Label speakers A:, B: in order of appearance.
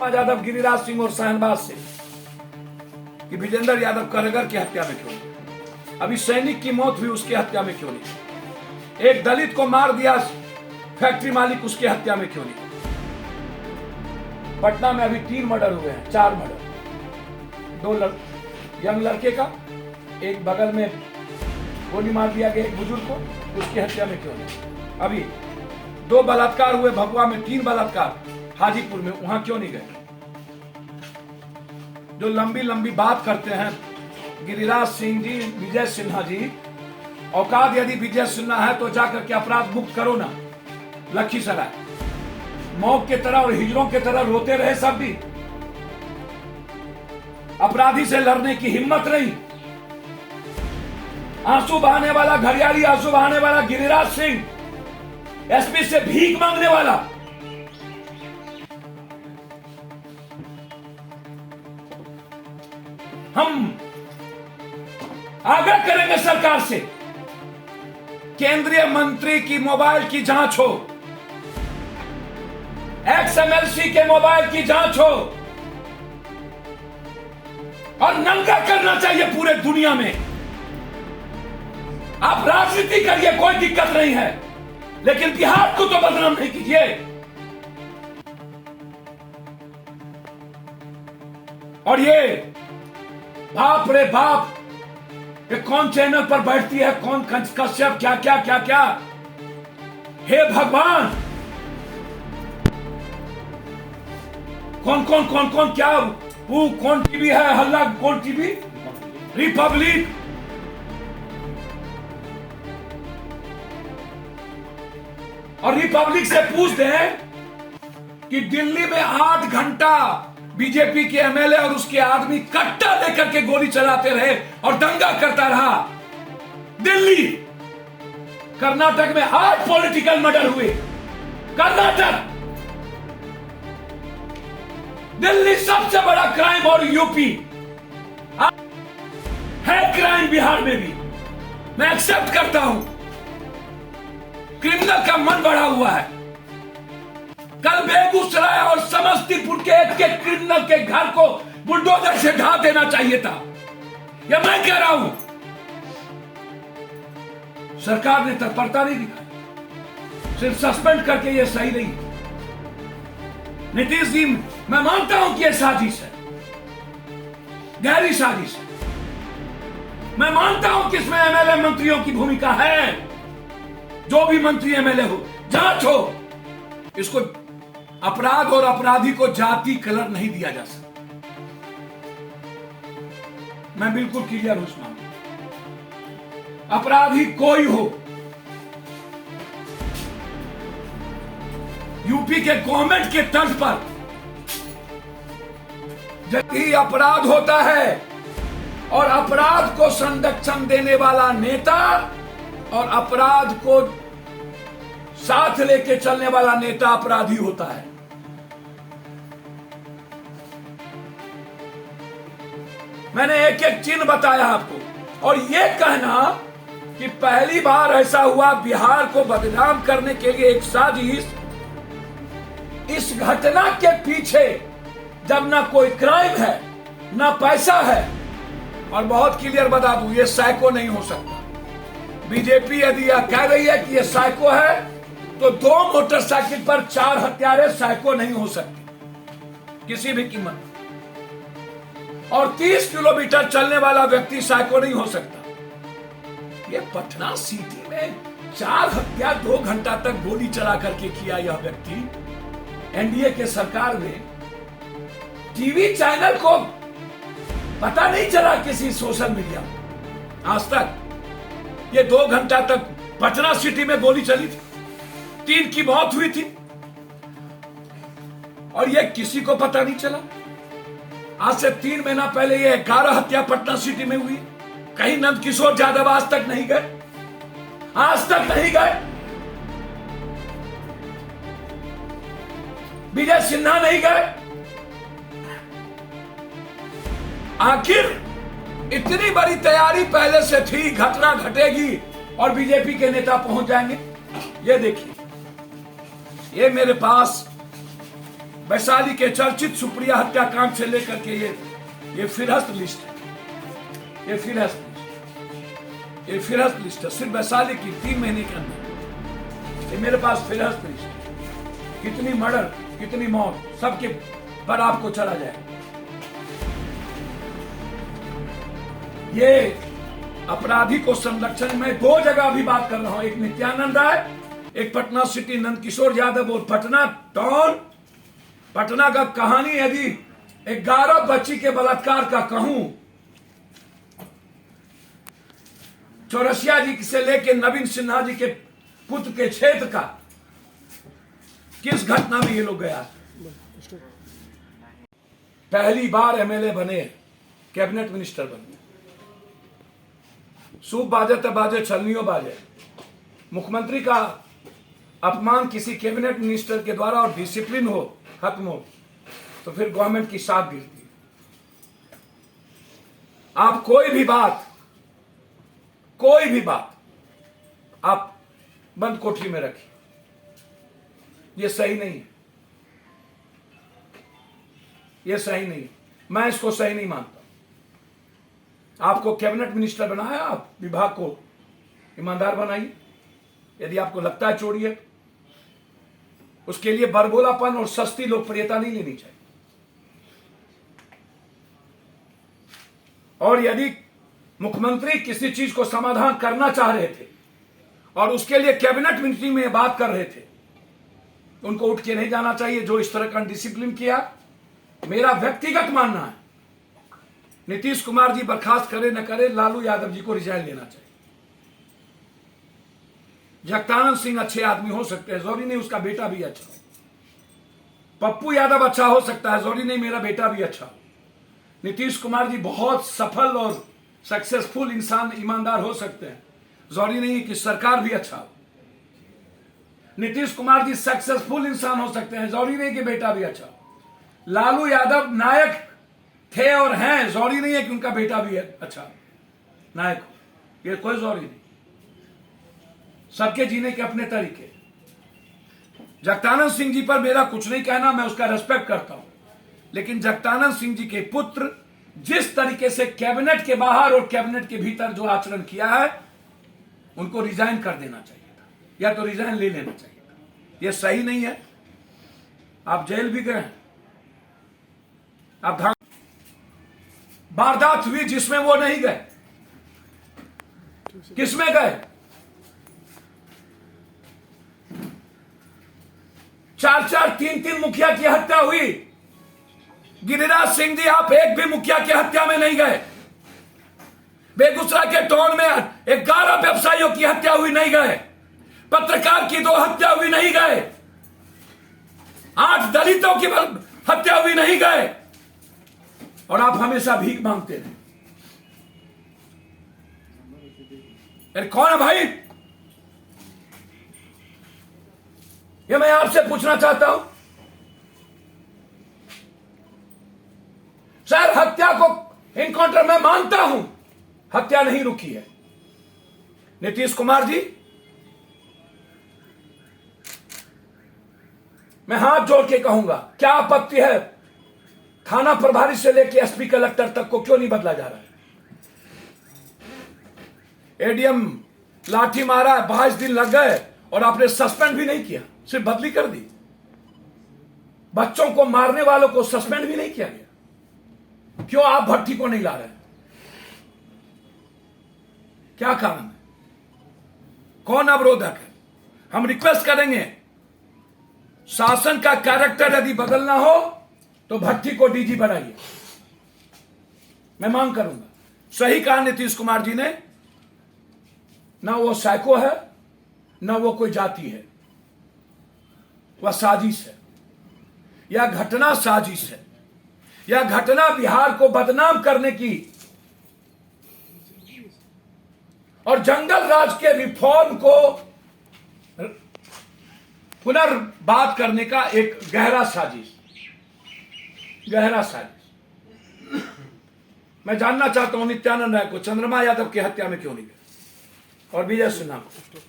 A: यादव, गिरिराज सिंह और शाहनवाज से कि विजेंद्र यादव करगर की हत्या में क्यों नहीं, अभी सैनिक की मौत हुई उसकी हत्या में क्यों नहीं, एक दलित को मार दिया फैक्ट्री मालिक उसकी हत्या में क्यों नहीं। पटना में अभी 3 मर्डर हुए हैं, 4 मर्डर, 2 यंग लड़के का, एक बगल में गोली मार दिया गया एक बुजुर्ग को, उसकी हत्या में क्यों नहीं। अभी 2 बलात्कार हुए भभुआ में, 3 बलात्कार हाजीपुर में, वहां क्यों नहीं गए। जो लंबी लंबी बात करते हैं गिरिराज सिंह जी, विजय सिन्हा जी, औकात यदि विजय सिन्हा है तो जाकर के अपराध मुक्त करो ना। लखीसराय मौत के तरह और हिजरों के तरह रोते रहे सब भी, अपराधी से लड़ने की हिम्मत नहीं। आंसू बहाने वाला, घरियाली आंसू बहाने वाला गिरिराज सिंह, एसपी से भीख मांगने वाला, हम आग्रह करेंगे सरकार से केंद्रीय मंत्री की मोबाइल की जांच हो, XMLC के मोबाइल की जांच हो और नंगा करना चाहिए पूरे दुनिया में। आप राजनीति करिए, कोई दिक्कत नहीं है, लेकिन बिहार को तो बदनाम नहीं कीजिए। और ये बाप रे बाप, ये कौन चैनल पर बैठती है, कौन कश्यप, क्या क्या क्या क्या, हे भगवान, कौन कौन कौन कौन क्या, वो कौन टीवी है, हल्ला कौन टीवी, रिपब्लिक, और रिपब्लिक से पूछ दें कि दिल्ली में 8 घंटा बीजेपी के एमएलए और उसके आदमी कट्टा लेकर के गोली चलाते रहे और दंगा करता रहा। दिल्ली, कर्नाटक में 8 पॉलिटिकल मर्डर हुए, कर्नाटक, दिल्ली सबसे बड़ा क्राइम, और यूपी है क्राइम बिहार में भी, मैं एक्सेप्ट करता हूं। क्रिमिनल का मन बढ़ा हुआ है। कल बेगूसराय और समस्तीपुर के एक क्रिमिनल के घर को बुलडोजर से ढा देना चाहिए था, यह मैं कह रहा हूं। सरकार ने तत्परता नहीं दिखाई, सिर्फ सस्पेंड करके यह सही नहीं। नीतीश जी, मैं मानता हूं कि यह साजिश है, गहरी साजिश है। मैं मानता हूं कि इसमें एमएलए मंत्रियों की भूमिका है, जो भी मंत्री एमएलए हो, जांच हो। इसको अपराध और अपराधी को जाति कलर नहीं दिया जा सकता, मैं बिल्कुल क्लियर हूं इस मामले। अपराधी कोई हो, यूपी के गवर्नमेंट के तर्ज पर जब ही अपराध होता है और अपराध को संरक्षण देने वाला नेता और अपराध को साथ लेके चलने वाला नेता अपराधी होता है। मैंने एक एक चिन्ह बताया आपको, और यह कहना कि पहली बार ऐसा हुआ बिहार को बदनाम करने के लिए एक साजिश, इस घटना के पीछे जब ना कोई क्राइम है ना पैसा है, और बहुत क्लियर बता दूं, यह साइको नहीं हो सकता। बीजेपी यदि यह कह रही है कि यह साइको है, तो 2 मोटरसाइकिल पर 4 हत्यारे साइको नहीं हो सकते किसी भी कीमत, और 30 किलोमीटर चलने वाला व्यक्ति साइको नहीं हो सकता। ये पटना सिटी में 4 हत्या 2 घंटा तक गोली चला करके किया यह व्यक्ति। एनडीए के सरकार में टीवी चैनल को पता नहीं चला, किसी सोशल मीडिया आज तक ये 2 घंटा तक पटना सिटी में गोली चली थी, 3 की मौत हुई थी, और ये किसी को पता नहीं चला। आज से 3 महीना पहले ये 11 हत्या पटना सिटी में हुई, कहीं नंदकिशोर यादव आज तक नहीं गए, आज तक नहीं गए, विजय सिन्हा नहीं गए। आखिर इतनी बड़ी तैयारी पहले से थी, घटना घटेगी और बीजेपी के नेता पहुंच जाएंगे। ये देखिए, ये मेरे पास वैशाली के चर्चित सुप्रिया हत्याकांड से लेकर के ये फिरहस्त लिस्ट है, ये फिरहस्त लिस्ट है सिर्फ वैशाली की 3 महीने के अंदर। ये मेरे पास फिरहस्त लिस्ट है, कितनी मर्डर, कितनी मौत, सबके पर आपको चला जाए। ये अपराधी को संरक्षण में 2 जगह अभी बात कर रहा हूं, एक नित्यानंद राय, एक पटना सिटी नंदकिशोर यादव और पटना टाउन। पटना का कहानी यदि 11 बच्ची के बलात्कार का कहूं, चौरसिया जी से लेके नवीन सिन्हा जी के पुत्र के क्षेत्र का, किस घटना में ये लोग गया। पहली बार एमएलए बने, कैबिनेट मिनिस्टर बने, सूप बाजे तब बाजे, छलनियों बाजे। मुख्यमंत्री का अपमान किसी कैबिनेट मिनिस्टर के द्वारा और डिसिप्लिन हो, खत्म हो, तो फिर गवर्नमेंट की साख गिरती। आप कोई भी बात आप बंद कोठरी में रखिए, ये सही नहीं है, ये सही नहीं है, मैं इसको सही नहीं मानता। आपको कैबिनेट मिनिस्टर बनाया, आप विभाग को ईमानदार बनाइए। यदि आपको लगता है चोरी है, उसके लिए बरबोलापन और सस्ती लोकप्रियता नहीं लेनी चाहिए। और यदि मुख्यमंत्री किसी चीज को समाधान करना चाह रहे थे और उसके लिए कैबिनेट मीटिंग में बात कर रहे थे, उनको उठ के नहीं जाना चाहिए। जो इस तरह का डिसिप्लिन किया, मेरा व्यक्तिगत मानना है, नीतीश कुमार जी बर्खास्त करे न करे, लालू यादव जी को रिजाइन लेना चाहिए। जगदानंद सिंह अच्छे आदमी हो सकते हैं, जरूरी नहीं उसका बेटा भी अच्छा हो। पप्पू यादव अच्छा हो सकता है, जरूरी नहीं मेरा बेटा भी अच्छा हो। नीतीश कुमार जी बहुत सफल और सक्सेसफुल इंसान, ईमानदार हो सकते हैं, जरूरी नहीं कि सरकार भी अच्छा हो। नीतीश कुमार जी सक्सेसफुल इंसान हो सकते हैं, जरूरी नहीं कि बेटा भी अच्छा हो। लालू यादव नायक थे और हैं, जरूरी नहीं है कि उनका बेटा भी अच्छा नायक हो, ये कोई जरूरी नहीं। सबके जीने के अपने तरीके। जगदानंद सिंह जी पर मेरा कुछ नहीं कहना, मैं उसका रेस्पेक्ट करता हूं, लेकिन जगदानंद सिंह जी के पुत्र जिस तरीके से कैबिनेट के बाहर और कैबिनेट के भीतर जो आचरण किया है, उनको रिजाइन कर देना चाहिए था, या तो रिजाइन ले लेना चाहिए था। यह सही नहीं है। आप जेल भी गए, आप वारदात हुई जिसमें वो नहीं गए, किसमें गए? 4-4, 3-3 मुखिया की हत्या हुई। गिरिराज सिंह जी, आप एक भी मुखिया की हत्या में नहीं गए। बेगूसराय के टोन में 11 व्यवसायियों की हत्या हुई, नहीं गए। पत्रकार की 2 हत्या हुई, नहीं गए। 8 दलितों की हत्या हुई, नहीं गए। और आप हमेशा भीख मांगते रहे। अरे कौन है भाई? ये मैं आपसे पूछना चाहता हूं। सर, हत्या को इनकाउंटर में मानता हूं, हत्या नहीं रुकी है। नीतीश कुमार जी, मैं हाथ जोड़ के कहूंगा, क्या आपत्ति है थाना प्रभारी से लेकर एसपी कलेक्टर तक को क्यों नहीं बदला जा रहा है? एडीएम लाठी मारा, 22 दिन लग गए और आपने सस्पेंड भी नहीं किया, सिर्फ बदली कर दी। बच्चों को मारने वालों को सस्पेंड भी नहीं किया गया। क्यों आप भट्टी को नहीं ला रहे? क्या कारण है? कौन अवरोधक है? हम रिक्वेस्ट करेंगे, शासन का कैरेक्टर यदि बदलना हो तो भट्टी को डीजी बनाइए। मैं मांग करूंगा। सही कहा नीतीश कुमार जी ने, ना वो साइको है, ना वो कोई जाति है, वह साजिश है। यह घटना साजिश है। यह घटना बिहार को बदनाम करने की और जंगल राज के रिफॉर्म को पुनर्बात करने का एक गहरा साजिश। मैं जानना चाहता हूं नित्यानंद राय को चंद्रमा यादव की हत्या में क्यों नहीं गए, और विजय सिन्हा को।